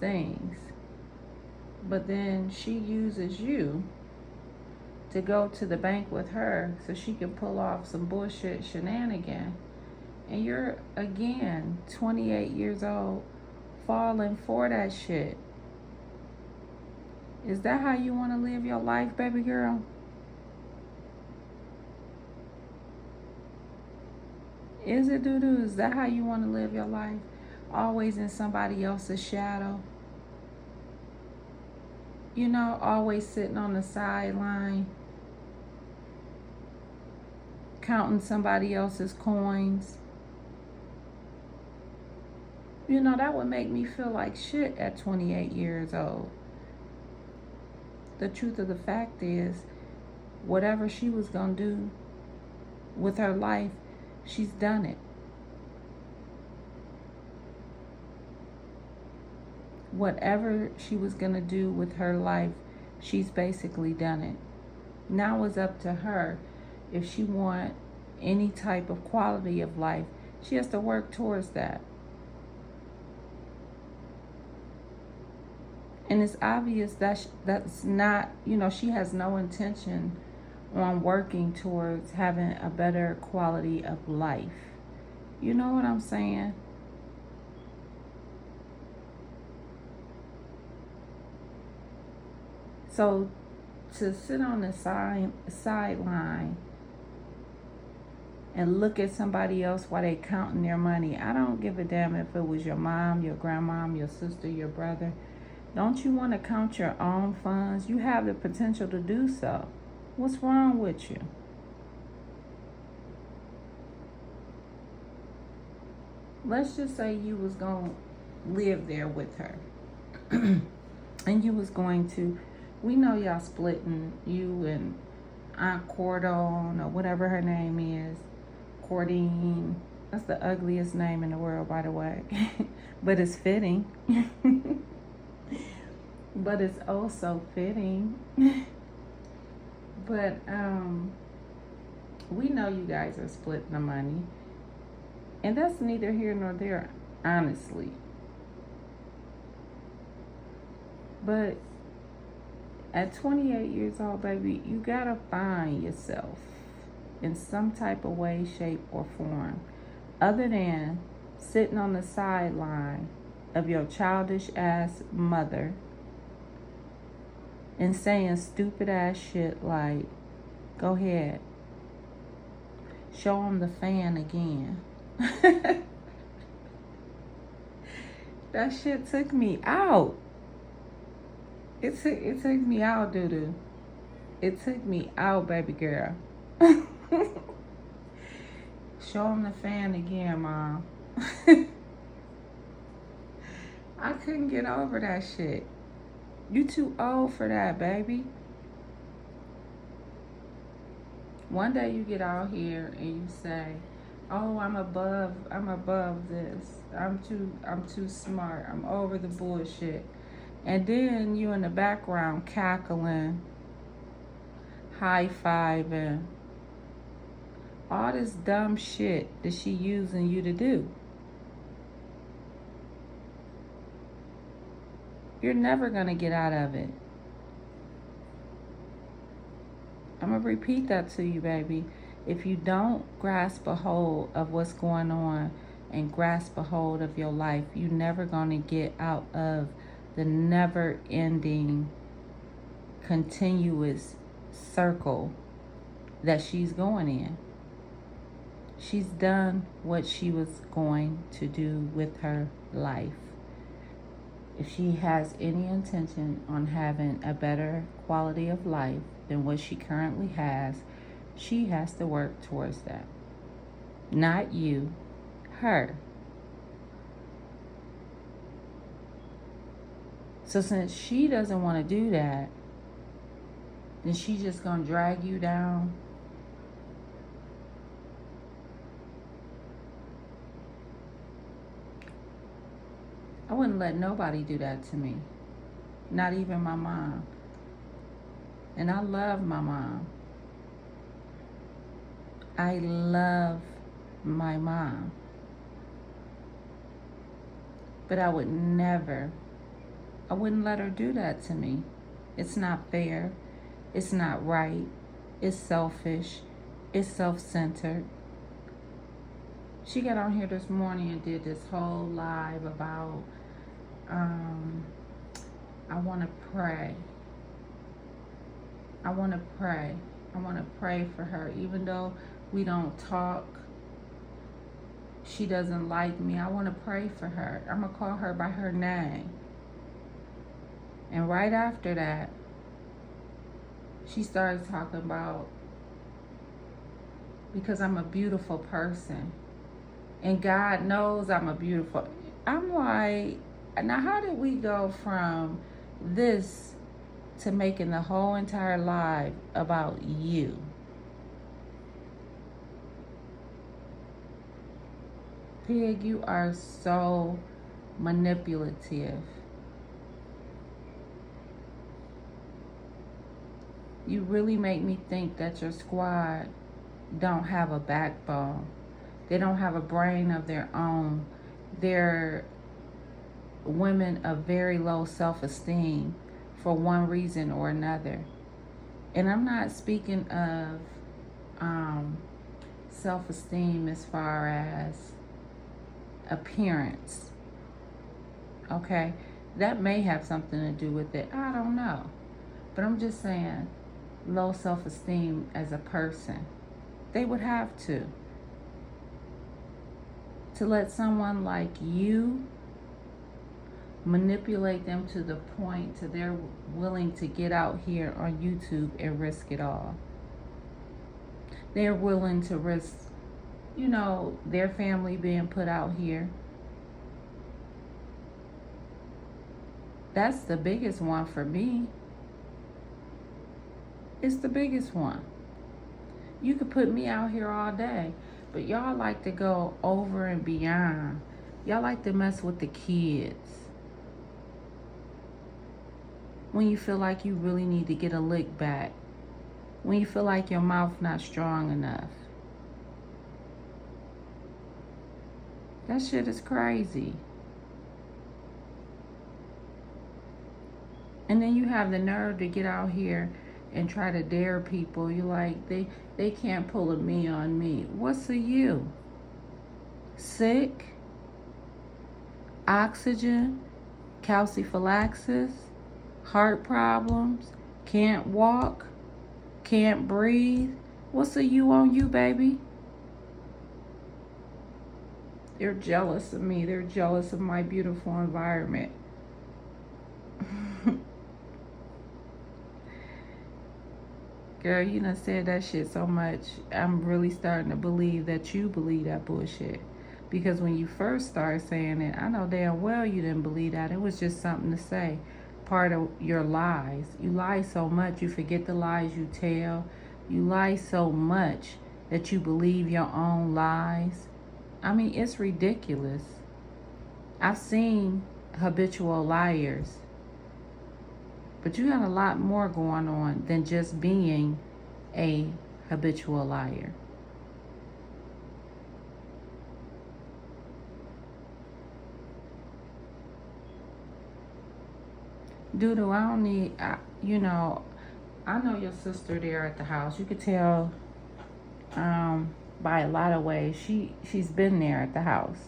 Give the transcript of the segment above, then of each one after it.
things. But then she uses you to go to the bank with her so she can pull off some bullshit shenanigan. And you're, again, 28 years old, falling for that shit. Is that how you want to live your life, baby girl? Is it, DooDoo? Is that how you want to live your life? Always in somebody else's shadow? You know, always sitting on the sideline, counting somebody else's coins. You know, that would make me feel like shit at 28 years old. The truth of the fact is, whatever she was going to do with her life, she's done it. Whatever she was going to do with her life, she's basically done it. Now it's up to her. If she want any type of quality of life, she has to work towards that. And it's obvious that that's not, she has no intention on working towards having a better quality of life. You know what I'm saying? So to sit on the sideline and look at somebody else while they counting their money, I don't give a damn if it was your mom, your grandmom, your sister, your brother. Don't you want to count your own funds? You have the potential to do so. What's wrong with you? Let's just say you was going to live there with her. And you was going to, we know y'all splitting, you and Aunt Cordone or whatever her name is. Cordine. That's the ugliest name in the world, by the way. But it's fitting. But it's also fitting. But we know you guys are splitting the money. And that's neither here nor there, honestly. But at 28 years old, baby, you gotta find yourself in some type of way, shape, or form, other than sitting on the sideline of your childish ass mother and saying stupid ass shit like, go ahead, show them the fan again. That shit took me out. It took me out, DooDoo. It took me out, baby girl. Show them the fan again, Mom. I couldn't get over that shit. You too old for that, baby. One day you get out here and you say, "Oh, I'm above this. I'm too smart. I'm over the bullshit." And then you in the background cackling, high-fiving, all this dumb shit that she using you to do. You're never gonna get out of it. I'm gonna repeat that to you, baby. If you don't grasp a hold of what's going on and grasp a hold of your life, you're never gonna get out of the never-ending, continuous circle that she's going in. She's done what she was going to do with her life. If she has any intention on having a better quality of life than what she currently has, she has to work towards that. Not you, her. So since she doesn't want to do that, then she's just going to drag you down. I wouldn't let nobody do that to me. Not even my mom. And I love my mom. I love my mom. But I would never I wouldn't let her do that to me. It's not fair. It's not right. It's selfish. It's self-centered. She got on here this morning and did this whole live about, I want to pray. I want to pray. I want to pray for her. Even though we don't talk, she doesn't like me. I want to pray for her. I'm going to call her by her name. And right after that, she started talking about, because I'm a beautiful person. And God knows I'm a beautiful. I'm like, now how did we go from this to making the whole entire live about you? Pig, you are so manipulative. You really make me think that your squad don't have a backbone. They don't have a brain of their own. They're women of very low self-esteem for one reason or another. And I'm not speaking of self-esteem as far as appearance. Okay? That may have something to do with it. I don't know. But I'm just saying, low self-esteem as a person. They would have to let someone like you manipulate them to the point to they're willing to get out here on YouTube and risk it all. They're willing to risk, their family being put out here. That's the biggest one for me. It's the biggest one. You could put me out here all day, but y'all like to go over and beyond. Y'all like to mess with the kids when you feel like you really need to get a lick back, when you feel like your mouth not strong enough. That shit is crazy. And then you have the nerve to get out here and try to dare people. You like, they can't pull a me on me. What's a you? Sick? Oxygen? Calciphylaxis? Heart problems? Can't walk? Can't breathe? What's a you on you, baby? They're jealous of me. They're jealous of my beautiful environment. Girl, you done said that shit so much. I'm really starting to believe that you believe that bullshit. Because when you first started saying it, I know damn well you didn't believe that. It was just something to say. Part of your lies. You lie so much, you forget the lies you tell. You lie so much that you believe your own lies. I mean, it's ridiculous. I've seen habitual liars. But you got a lot more going on than just being a habitual liar. DooDoo, I don't need, I know your sister there at the house. You could tell by a lot of ways. She's been there at the house.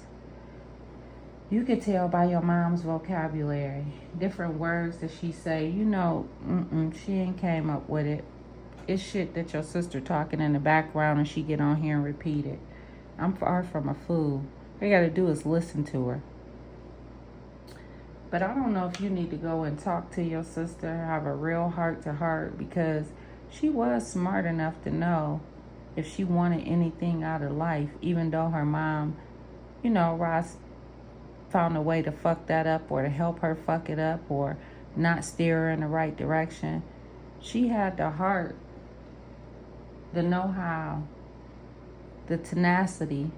You could tell by your mom's vocabulary, different words that she say, she ain't came up with it. It's shit that your sister talking in the background and she get on here and repeat it. I'm far from a fool. All you gotta do is listen to her. But I don't know if you need to go and talk to your sister, have a real heart-to-heart, because she was smart enough to know if she wanted anything out of life, even though her mom, Ross found a way to fuck that up or to help her fuck it up or not steer her in the right direction. She had the heart, the know-how, the tenacity.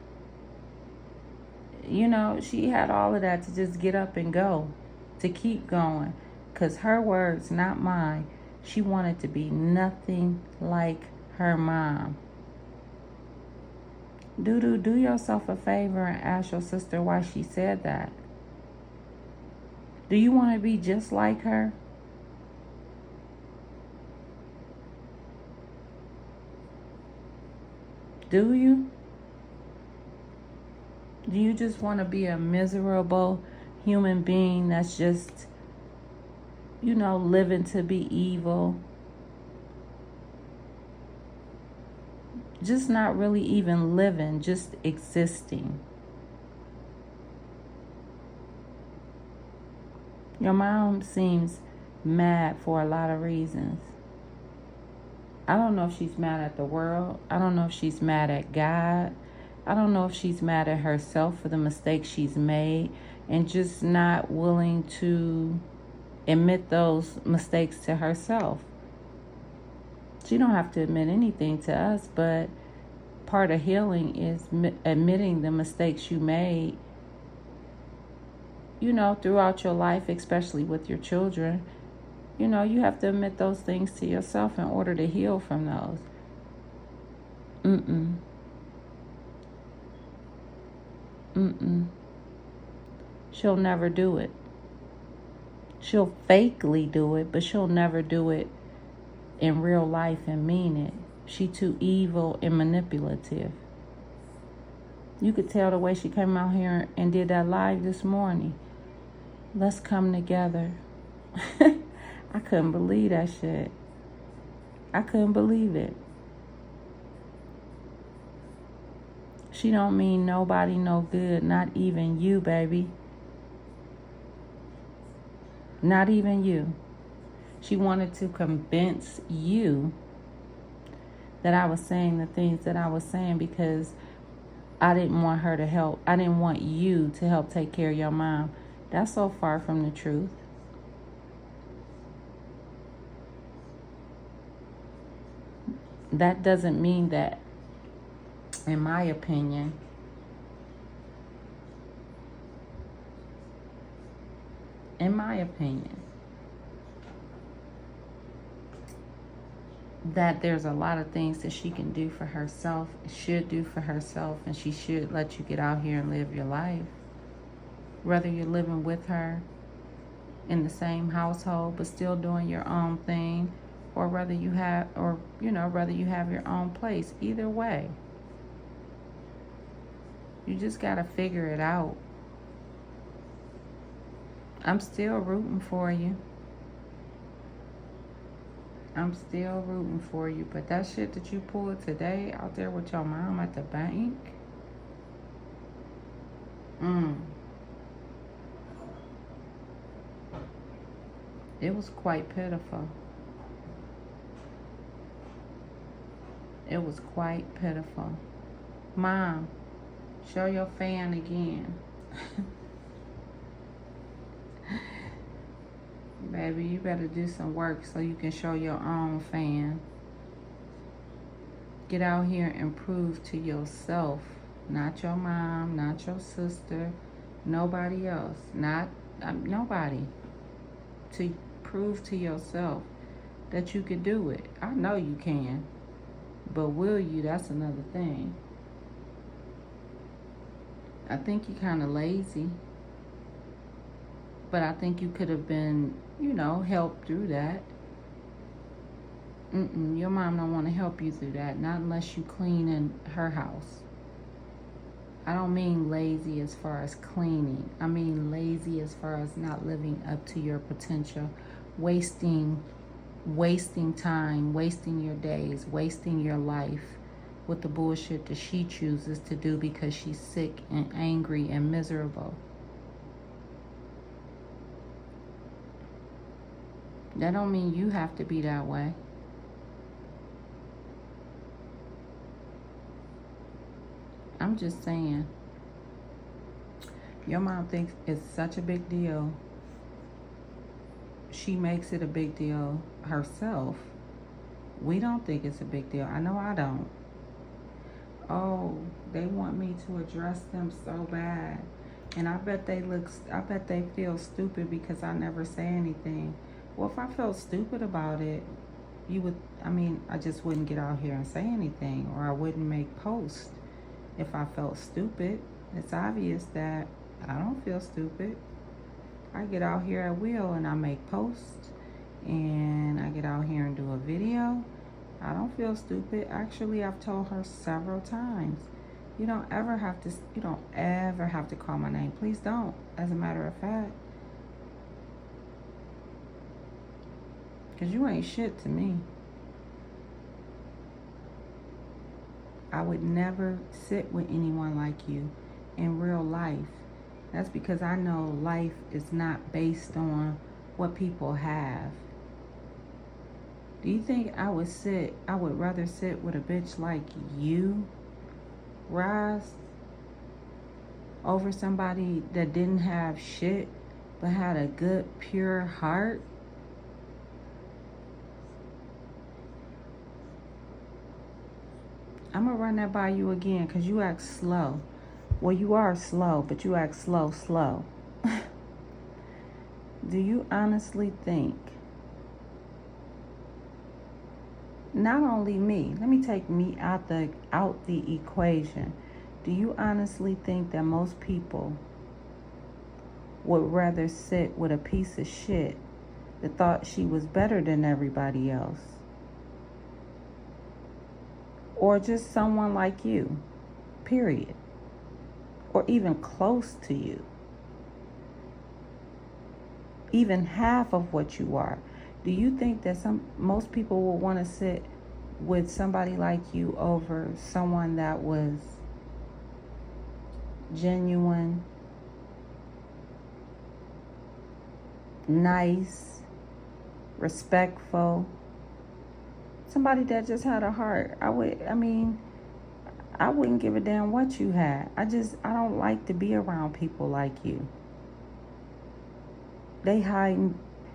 She had all of that to just get up and go, to keep going. Because her words, not mine, she wanted to be nothing like her mom. DooDoo, do yourself a favor and ask your sister why she said that. Do you want to be just like her? Do you? Do you just want to be a miserable human being that's just, living to be evil? Just not really even living, just existing. Your mom seems mad for a lot of reasons. I don't know if she's mad at the world. I don't know if she's mad at God. I don't know if she's mad at herself for the mistakes she's made and just not willing to admit those mistakes to herself. She don't have to admit anything to us, but part of healing is admitting the mistakes you made, throughout your life, especially with your children. You have to admit those things to yourself in order to heal from those. Mm-mm. Mm-mm. She'll never do it. She'll fakely do it, but she'll never do it in real life and mean it. She too evil and manipulative. You could tell the way she came out here and did that live this morning. Let's come together. I couldn't believe that shit. I couldn't believe it. She don't mean nobody no good, not even you, baby. Not even you. She wanted to convince you that I was saying the things that I was saying because I didn't want her to help. I didn't want you to help take care of your mom. That's so far from the truth. That doesn't mean that, in my opinion, that there's a lot of things that she can do for herself, should do for herself, and she should let you get out here and live your life. Whether you're living with her in the same household but still doing your own thing, or whether you have your own place. Either way, you just gotta figure it out. I'm still rooting for you. But that shit that you pulled today out there with your mom at the bank, it was quite pitiful. It was quite pitiful. Mom, show your fan again. Baby, you better do some work so you can show your own fan. Get out here and prove to yourself, not your mom, not your sister, nobody else, nobody, to prove to yourself that you can do it. I know you can, but will you? That's another thing. I think you're kind of lazy, but I think you could have been, helped through that. Your mom don't want to help you through that, not unless you clean in her house. I don't mean lazy as far as cleaning. I mean lazy as far as not living up to your potential, wasting time, wasting your days, wasting your life with the bullshit that she chooses to do because she's sick and angry and miserable. That don't mean you have to be that way. I'm just saying, your mom thinks it's such a big deal. She makes it a big deal herself. We don't think it's a big deal. I know I don't. Oh, they want me to address them so bad. And I bet they feel stupid because I never say anything. Well, if I felt stupid about it, I just wouldn't get out here and say anything, or I wouldn't make posts. If I felt stupid, it's obvious that I don't feel stupid. I get out here at will and I make posts and I get out here and do a video. I don't feel stupid. Actually, I've told her several times, you don't ever have to call my name. Please don't, as a matter of fact. Because you ain't shit to me. I would never sit with anyone like you in real life. That's because I know life is not based on what people have. Do you think I would rather sit with a bitch like you, Roz, over somebody that didn't have shit but had a good, pure heart? I'm gonna run that by you again because you act slow. Well, you are slow, but you act slow. Do you honestly think, not only me, let me take me out the equation. Do you honestly think that most people would rather sit with a piece of shit that thought she was better than everybody else? Or just someone like you, period. Or even close to you. Even half of what you are. Do you think that most people will want to sit with somebody like you over someone that was genuine, nice, respectful, somebody that just had a heart? I wouldn't give a damn what you had. I don't like to be around people like you.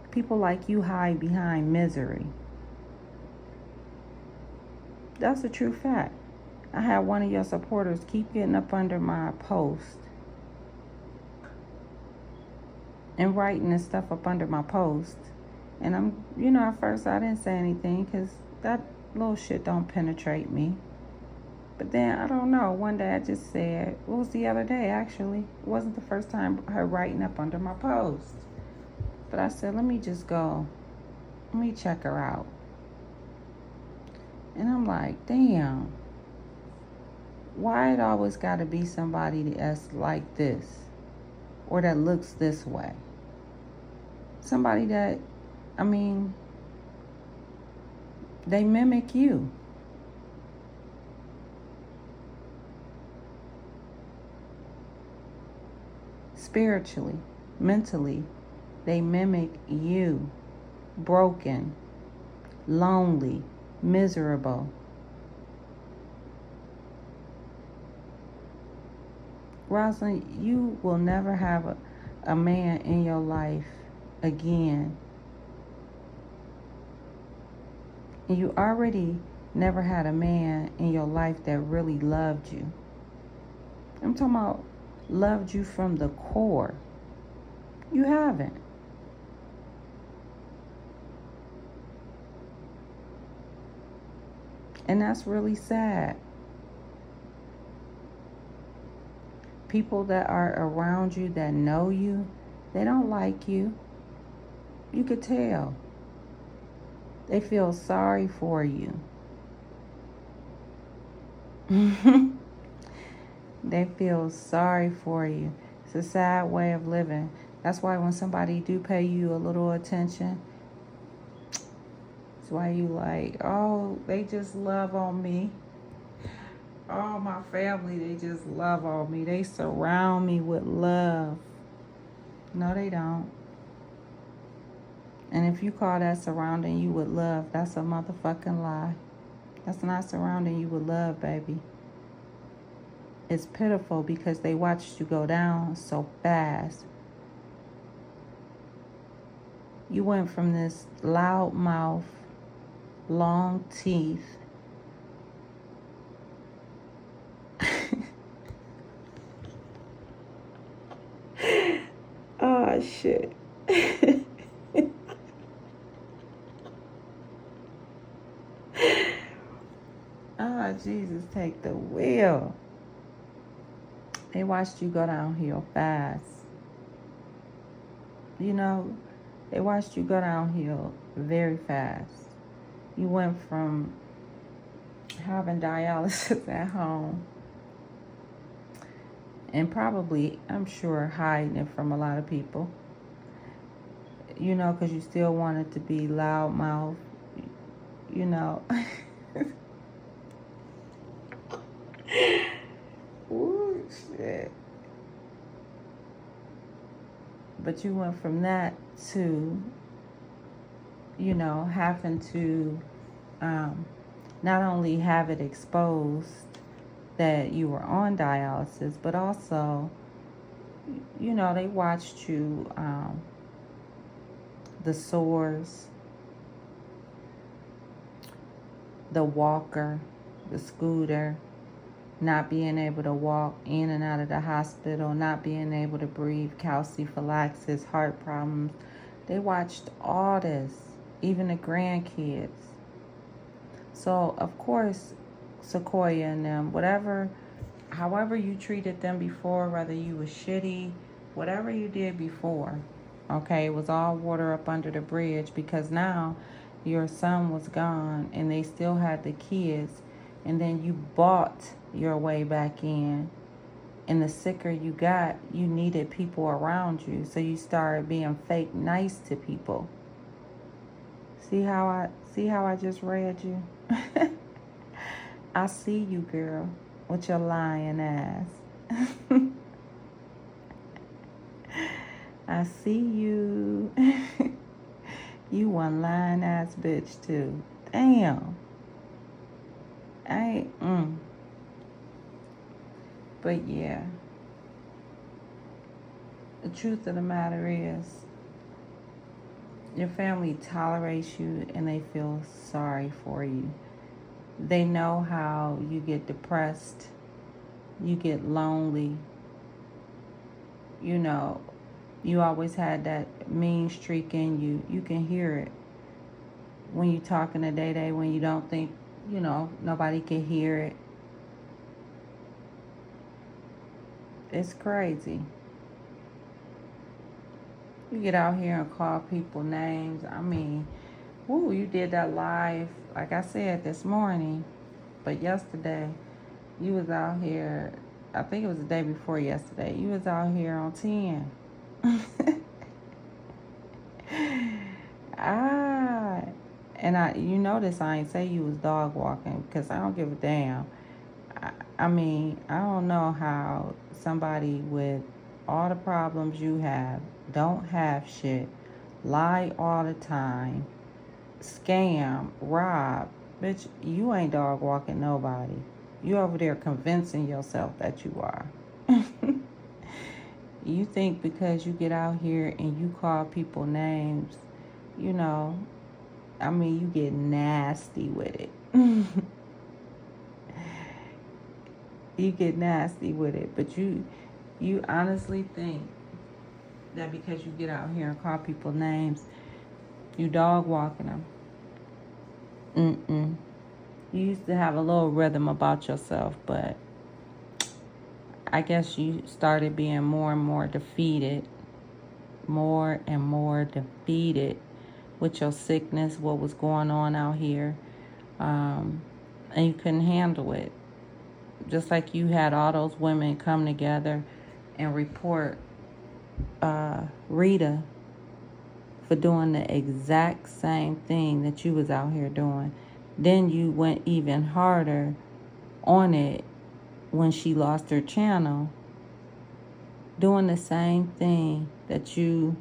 People like you hide behind misery. That's a true fact. I had one of your supporters keep getting up under my post and writing and stuff up under my post. And at first I didn't say anything because that little shit don't penetrate me. But then, I don't know, one day I just said, it was the other day actually. It wasn't the first time her writing up under my post. But I said, let me just go. Let me check her out. And I'm like, damn. Why it always got to be somebody that's like this? Or that looks this way? Somebody that, they mimic you. Spiritually, mentally, they mimic you. Broken, lonely, miserable. Rosalind, you will never have a man in your life again. And you already never had a man in your life that really loved you. I'm talking about loved you from the core. You haven't. And that's really sad. People that are around you that know you, they don't like you. You could tell. They feel sorry for you. They feel sorry for you. It's a sad way of living. That's why when somebody do pay you a little attention, it's why you like, oh, they just love on me. Oh, my family, they just love on me. They surround me with love. No, they don't. And if you call that surrounding you with love, that's a motherfucking lie. That's not surrounding you with love, baby. It's pitiful because they watched you go down so fast. You went from this loud mouth, long teeth, oh, shit. Oh, Jesus, take the wheel. They watched you go downhill fast. You know, they watched you go downhill very fast. You went from having dialysis at home and probably, I'm sure, hiding it from a lot of people, you know, because you still wanted to be loudmouth, you know. Ooh, shit. But you went from that to, you know, having to not only have it exposed that you were on dialysis, but also, you know, they watched you, the sores, the walker, the scooter, not being able to walk in and out of the hospital, not being able to breathe, calciphylaxis, heart problems. They watched all this, even the grandkids. So, of course, Sequoia and them, however you treated them before, whether you was shitty, whatever you did before, okay, it was all water up under the bridge because now your son was gone and they still had the kids, and then you bought your way back in. And the sicker you got, you needed people around you, so you started being fake nice to people. See how I just read you? I see you, girl, with your lying ass. I see you. You one lying ass bitch too. Damn. But yeah. The truth of the matter is, your family tolerates you and they feel sorry for you. They know how you get depressed, you get lonely. You know, you always had that mean streak in you. You can hear it when you talking to Day Day, when you don't think, you know, nobody can hear it. It's crazy. You get out here and call people names. I mean, woo, you did that live, like I said, this morning. But yesterday, you was out here, I think it was the day before yesterday, you was out here on 10. You notice I ain't say you was dog walking because I don't give a damn. I mean, I don't know how somebody with all the problems you have, don't have shit, lie all the time, scam, rob. Bitch, you ain't dog walking nobody. You over there convincing yourself that you are. You think because you get out here and you call people names, you know, I mean, you get nasty with it. You get nasty with it. But you honestly think that because you get out here and call people names, you dog walking them. You used to have a little rhythm about yourself, but I guess you started being more and more defeated. More and more defeated with your sickness, what was going on out here. And you couldn't handle it. Just like you had all those women come together and report Rita for doing the exact same thing that you was out here doing. Then you went even harder on it when she lost her channel, doing the same thing that you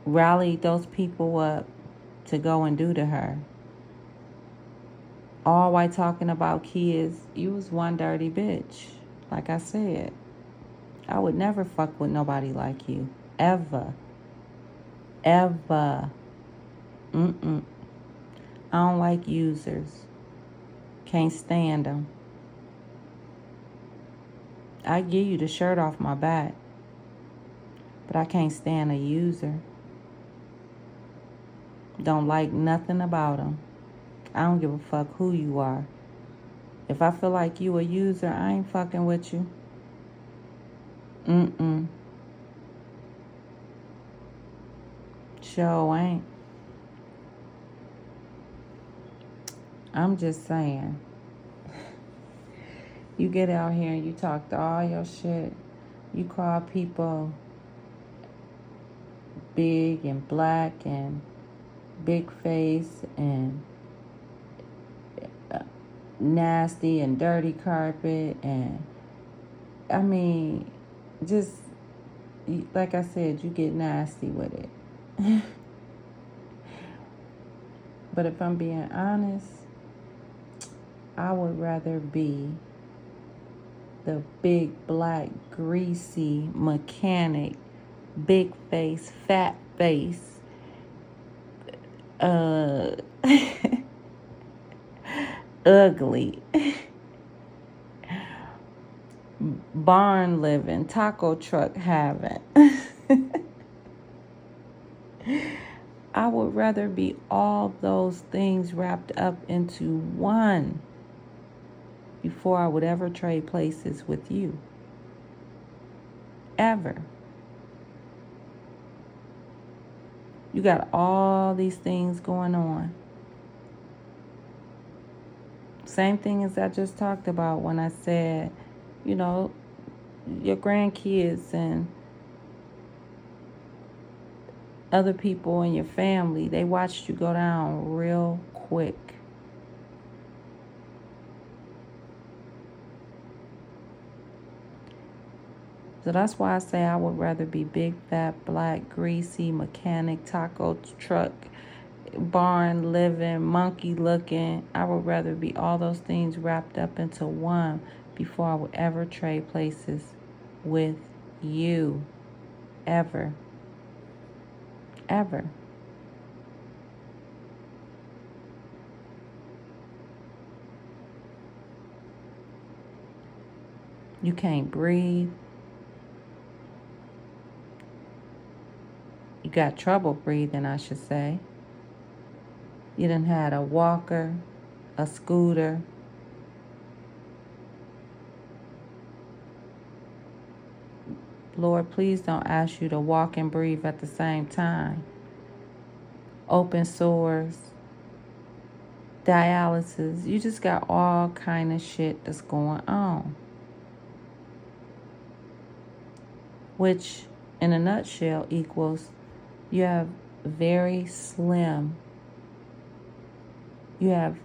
rallied those people up to go and do to her. All while talking about kids, you was one dirty bitch. Like I said, I would never fuck with nobody like you. Ever. Ever. I don't like users. Can't stand them. I give you the shirt off my back, but I can't stand a user. Don't like nothing about them. I don't give a fuck who you are. If I feel like you a user, I ain't fucking with you. Sure ain't. I'm just saying. You get out here and you talk to all your shit. You call people big and black and big face and nasty and dirty carpet, and I mean, just like I said, you get nasty with it. But if I'm being honest, I would rather be the big black greasy mechanic, big face, fat face, ugly, barn living, taco truck having. I would rather be all those things wrapped up into one before I would ever trade places with you. Ever. You got all these things going on. Same thing as I just talked about when I said, you know, your grandkids and other people in your family, they watched you go down real quick. So that's why I say I would rather be big, fat, black, greasy, mechanic, taco truck, barn living, monkey looking. I would rather be all those things wrapped up into one before I would ever trade places with you. Ever. Ever. You can't breathe. You got trouble breathing, I should say. You done had a walker, a scooter. Lord, please don't ask you to walk and breathe at the same time. Open sores, dialysis. You just got all kind of shit that's going on. Which, in a nutshell, equals you have very slim. You have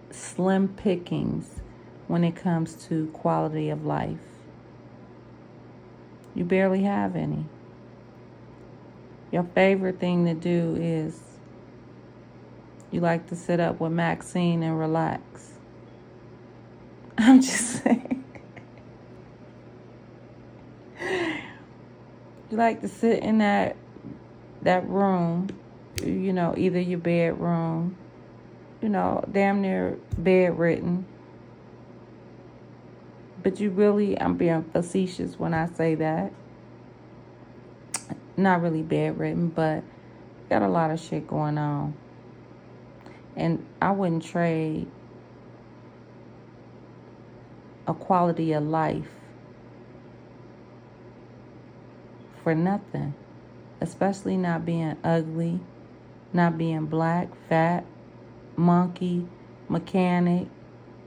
slim pickings when it comes to quality of life. You barely have any. Your favorite thing to do is you like to sit up with Maxine and relax. I'm just saying. You like to sit in that room, you know, either your bedroom, you know, damn near bedridden. But you really, I'm being facetious when I say that. Not really bedridden, but got a lot of shit going on. And I wouldn't trade a quality of life for nothing. Especially not being ugly, not being black, fat, monkey, mechanic,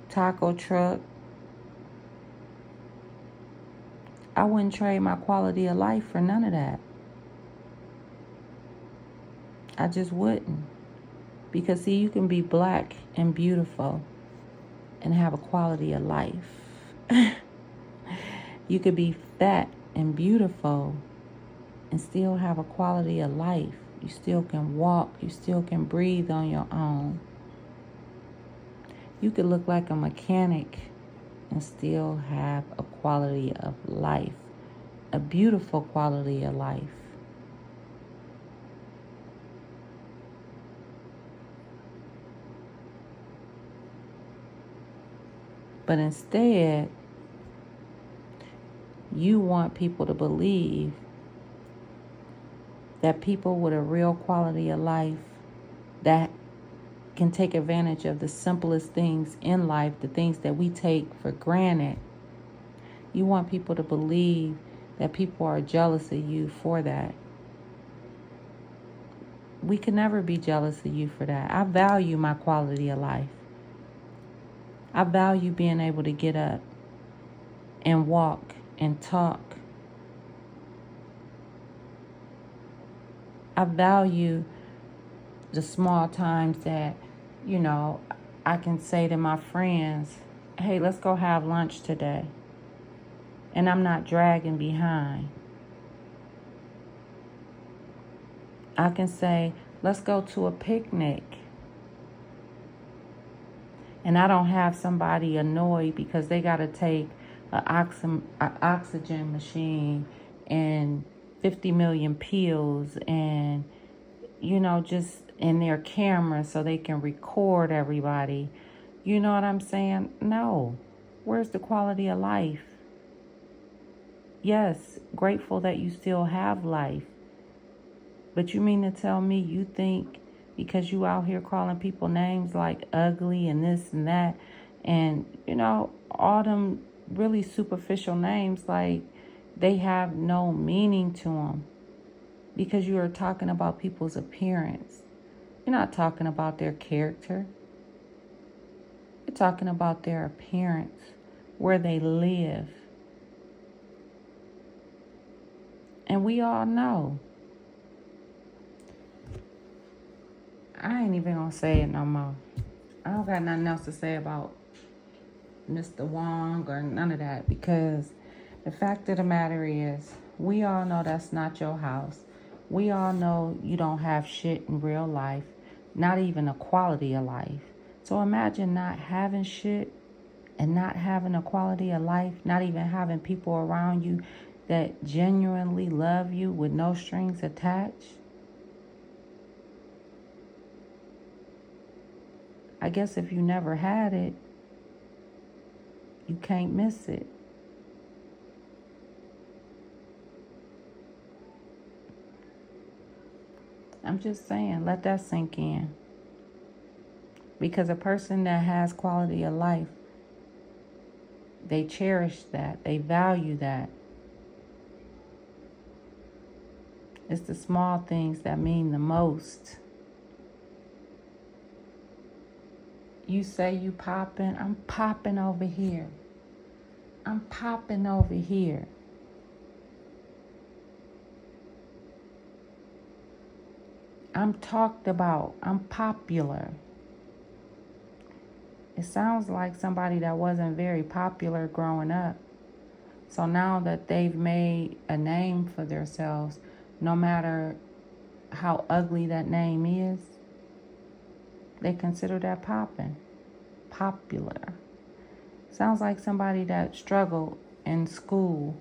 taco truck. I wouldn't trade my quality of life for none of that. I just wouldn't. Because, see, you can be black and beautiful and have a quality of life. You could be fat and beautiful and still have a quality of life. You still can walk. You still can breathe on your own. You could look like a mechanic and still have a quality of life. A beautiful quality of life. But instead, you want people to believe that people with a real quality of life that can take advantage of the simplest things in life, the things that we take for granted. You want people to believe that people are jealous of you for that. we could never be jealous of you for that. I value my quality of life. I value being able to get up and walk and talk. I value the small times that, you know, I can say to my friends, hey, let's go have lunch today. And I'm not dragging behind. I can say, let's go to a picnic. And I don't have somebody annoyed because they got to take an oxygen machine and 50 million pills and, you know, just in their camera so they can record everybody. You know what I'm saying? No. Where's the quality of life? Yes, grateful that you still have life. But you mean to tell me you think because you out here calling people names like ugly and this and that, and, you know, all them really superficial names, like they have no meaning to them because you are talking about people's appearance. You're not talking about their character. You're talking about their appearance, where they live. And we all know. I ain't even gonna say it no more. I don't got nothing else to say about Mr. Wong or none of that, because the fact of the matter is, we all know that's not your house. We all know you don't have shit in real life, not even a quality of life. So imagine not having shit and not having a quality of life, not even having people around you that genuinely love you with no strings attached. I guess if you never had it, you can't miss it. I'm just saying, let that sink in. Because a person that has quality of life, they cherish that, they value that. It's the small things that mean the most. You say you popping, I'm popping over here. I'm popping over here. I'm talked about. I'm popular. It sounds like somebody that wasn't very popular growing up. So now that they've made a name for themselves, no matter how ugly that name is, they consider that popping. Popular. Sounds like somebody that struggled in school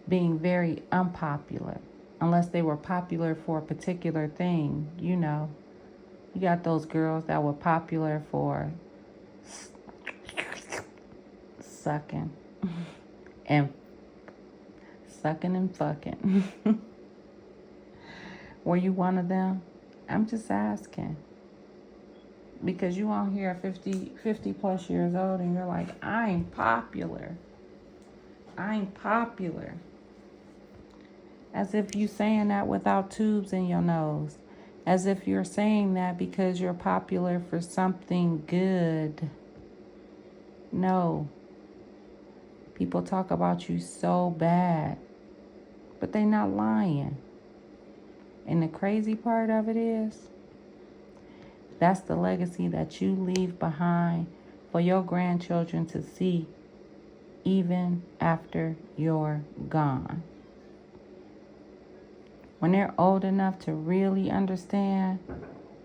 being very unpopular. Unless they were popular for a particular thing, you know. You got those girls that were popular for sucking and fucking. Were you one of them? I'm just asking. Because you on here 50 plus years old and you're like, I ain't popular. I ain't popular. As if you saying that without tubes in your nose. As if you're saying that because you're popular for something good. No. People talk about you so bad. But they not lying. And the crazy part of it is, that's the legacy that you leave behind for your grandchildren to see even after you're gone. When they're old enough to really understand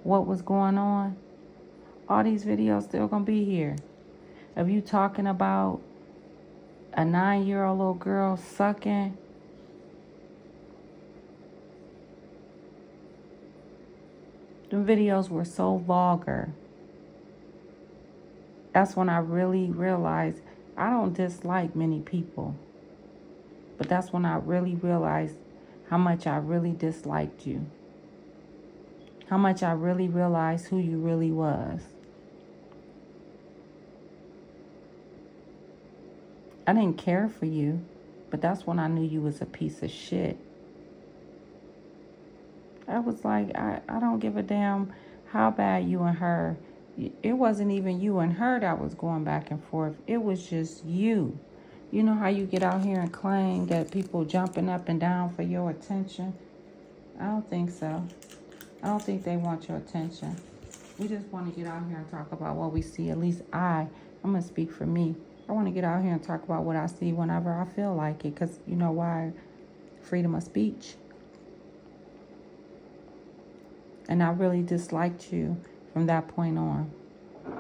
what was going on, all these videos still gonna be here. Of you talking about a 9-year-old little girl sucking. The videos were so vulgar. That's when I really realized I don't dislike many people. But that's when I really realized how much I really disliked you. How much I really realized who you really was. I didn't care for you, but that's when I knew you was a piece of shit. I was like, I don't give a damn how bad you and her. It wasn't even you and her that was going back and forth. It was just you. You know how you get out here and claim that people jumping up and down for your attention? I don't think so. I don't think they want your attention. We just want to get out here and talk about what we see. At least I'm going to speak for me. I want to get out here and talk about what I see whenever I feel like it. Because you know why? Freedom of speech. And I really disliked you from that point on.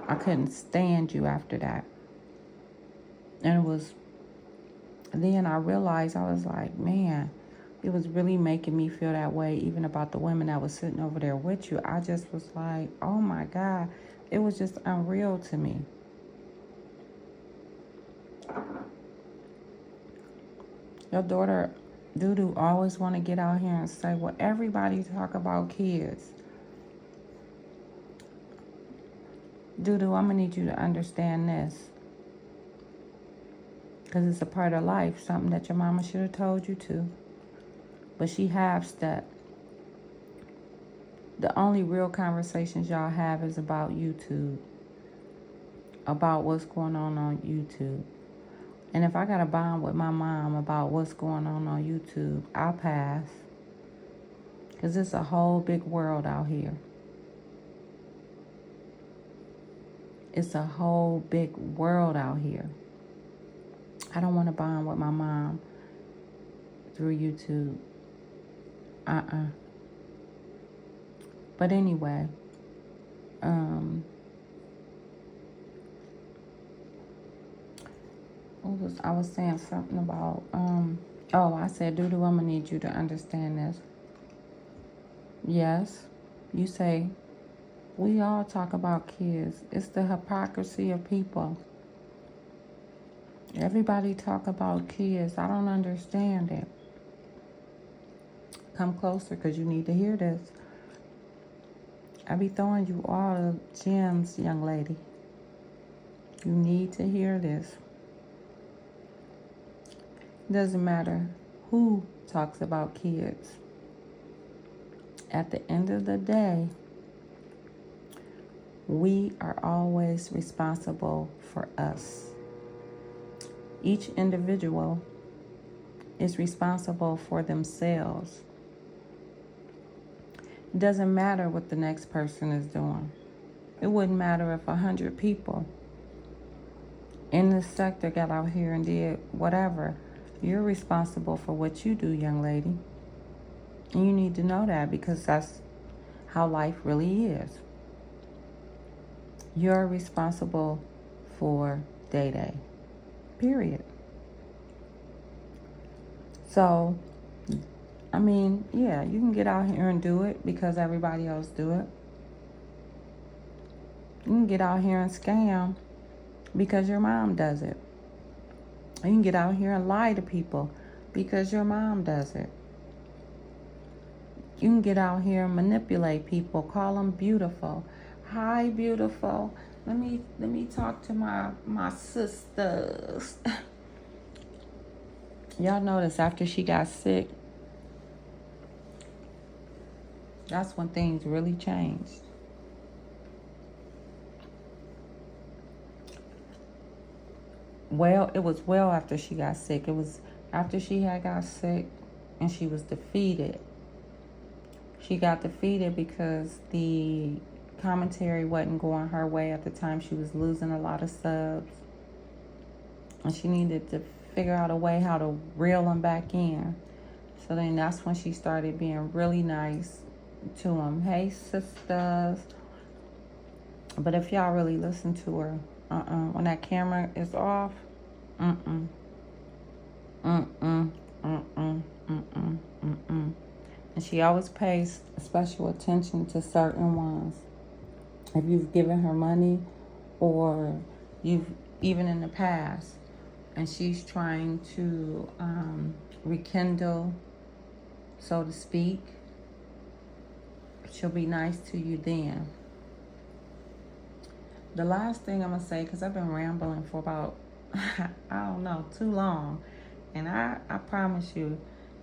I couldn't stand you after that. And then I realized, I was like, man, it was really making me feel that way, even about the women that was sitting over there with you. I just was like, oh my God. It was just unreal to me. Your daughter, DooDoo, always want to get out here and say, well, everybody talk about kids. DooDoo, I'm going to need you to understand this. Because it's a part of life, something that your mama should have told you to. But she half-stepped. The only real conversations y'all have is about YouTube. About what's going on YouTube. And if I got to bond with my mom about what's going on YouTube, I'll pass. Because it's a whole big world out here. It's a whole big world out here. I don't want to bond with my mom through YouTube. But anyway, I was saying something about, I said, DooDoo, I'm going to need you to understand this. Yes, you say, we all talk about kids. It's the hypocrisy of people. Everybody talk about kids. I don't understand it. Come closer because you need to hear this. I be throwing you all the gems, young lady. You need to hear this. Doesn't matter who talks about kids. At the end of the day, we are always responsible for us. Each individual is responsible for themselves. It doesn't matter what the next person is doing. It wouldn't matter if 100 people in this sector got out here and did whatever. You're responsible for what you do, young lady. And you need to know that because that's how life really is. You're responsible for Day-Day. Period. So, I mean, yeah, you can get out here and do it because everybody else do it. You can get out here and scam because your mom does it. You can get out here and lie to people because your mom does it. You can get out here and manipulate people, call them beautiful. Hi, beautiful. Let me talk to my sisters. Y'all notice after she got sick, that's when things really changed. Well, it was well after she got sick. It was after she had got sick and she was defeated. She got defeated because the commentary wasn't going her way at the time. She was losing a lot of subs. And she needed to figure out a way how to reel them back in. So then that's when she started being really nice to them. Hey, sisters. But if y'all really listen to her, when that camera is off, and she always pays special attention to certain ones. If you've given her money or you've even in the past, and she's trying to rekindle, so to speak, she'll be nice to you then. The last thing I'm going to say, because I've been rambling for about, I don't know, too long. And I promise you,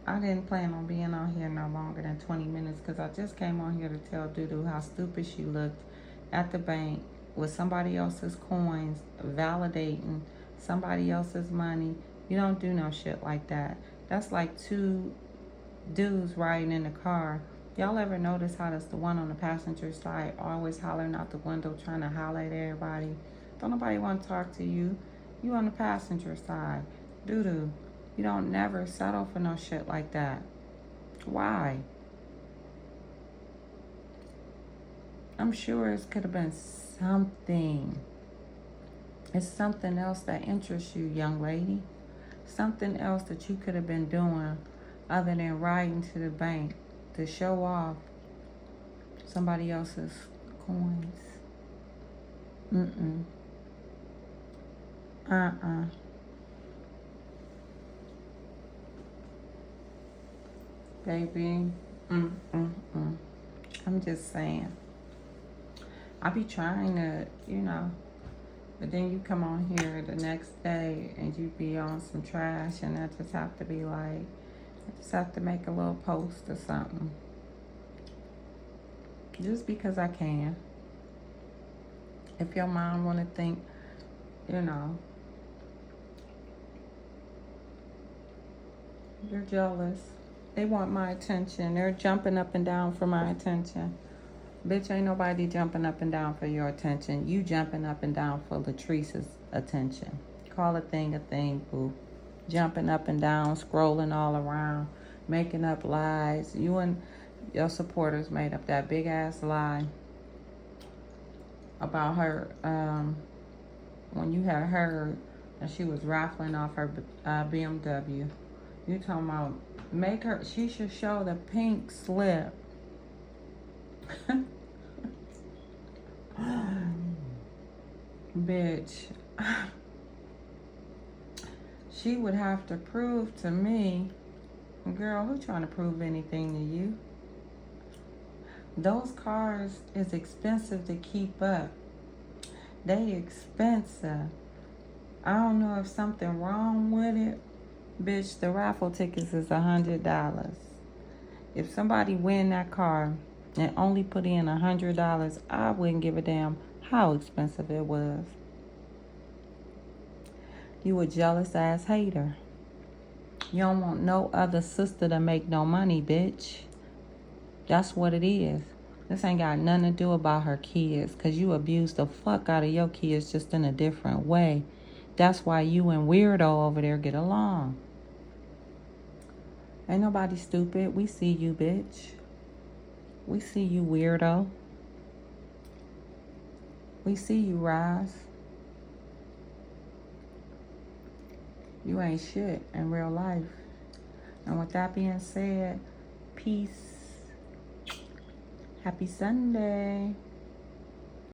I didn't plan on being on here no longer than 20 minutes because I just came on here to tell DooDoo how stupid she looked at the bank with somebody else's coins, validating somebody else's money. You don't do no shit like that. That's like two dudes riding in the car. Y'all ever notice how that's the one on the passenger side always hollering out the window trying to holler at everybody? Don't nobody want to talk to you. You on the passenger side. DooDoo, you don't never settle for no shit like that. Why? I'm sure it could have been something. It's something else that interests you, young lady. Something else that you could have been doing other than riding to the bank to show off somebody else's coins. Mm-mm. Uh-uh. Baby. Mm-mm-mm. I'm just saying. I be trying to, but then you come on here the next day and you be on some trash, and I just have to be like, I just have to make a little post or something. Just because I can. If your mom want to think, you're jealous. They want my attention. They're jumping up and down for my attention. Bitch, ain't nobody jumping up and down for your attention. You jumping up and down for Latrice's attention. Call a thing, boo. Jumping up and down, scrolling all around, making up lies. You and your supporters made up that big ass lie about her when you had heard that she was raffling off her BMW. You talking about she should show the pink slip. Bitch, she would have to prove to me, girl, who trying to prove anything to you? Those cars is expensive to keep up. They expensive. I don't know if something wrong with it. Bitch, the raffle tickets is $100. If somebody win that car and only put in $100, I wouldn't give a damn how expensive it was. You a jealous ass hater. You don't want no other sister to make no money, bitch. That's what it is. This ain't got nothing to do about her kids, because you abuse the fuck out of your kids just in a different way. That's why you and Weirdo over there get along. Ain't nobody stupid. We see you, bitch. We see you, Weirdo. We see you, Rise. You ain't shit in real life. And with that being said, peace. Happy Sunday.